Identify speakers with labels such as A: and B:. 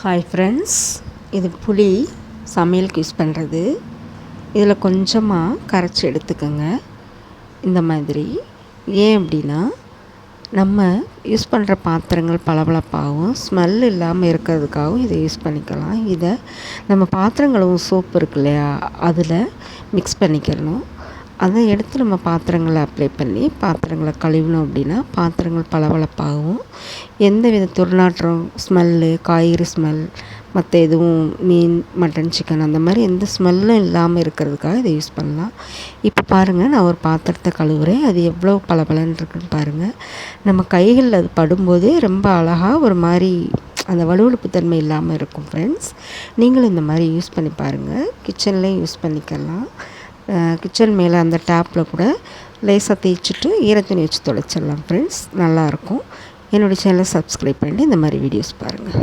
A: Hi friends, இது புளி சமையலுக்கு யூஸ் பண்ணுறது. இதில் கொஞ்சமாக கரைச்சி எடுத்துக்கோங்க. இந்த மாதிரி ஏன் அப்படின்னா, நம்ம யூஸ் பண்ணுற பாத்திரங்கள் பளபளப்பாகவும் ஸ்மெல் இல்லாமல் இருக்கிறதுக்காகவும் இதை யூஸ் பண்ணிக்கலாம். இதை நம்ம பாத்திரங்களும் சோப்பு இருக்கு இல்லையா, அதில் மிக்ஸ் பண்ணிக்கிறணும். அதை எடுத்து நம்ம பாத்திரங்களை அப்ளை பண்ணி பாத்திரங்களை கழுவினோம் அப்படின்னா பாத்திரங்கள் பளபளப்பாகவும், எந்த வித துர்நாற்றம் ஸ்மெல்லு, காய்கறி ஸ்மெல், மற்ற எதுவும் மீன், மட்டன், சிக்கன் அந்த மாதிரி எந்த ஸ்மெல்லும் இல்லாமல் இருக்கிறதுக்காக இதை யூஸ் பண்ணலாம். இப்போ பாருங்கள், நான் ஒரு பாத்திரத்தை கழுவுறேன். அது எவ்வளோ பளபளன்னு இருக்குன்னு பாருங்கள். நம்ம கைகளில் அது படும்போதே ரொம்ப அழகாக ஒரு மாதிரி அந்த வழுவழுப்பு தன்மை இல்லாமல் இருக்கும். ஃப்ரெண்ட்ஸ், நீங்களும் இந்த மாதிரி யூஸ் பண்ணி பாருங்கள். கிச்சன்லேயும் யூஸ் பண்ணிக்கலாம். கிச்சன் மேலே அந்த டேப்பில் கூட லேசாக தேய்ச்சிட்டு ஈரத்துணி வச்சு துடைச்சிடலாம். ஃப்ரெண்ட்ஸ், நல்லாயிருக்கும். என்னுடைய சேனலை சப்ஸ்கிரைப் பண்ணி இந்த மாதிரி வீடியோஸ் பாருங்கள்.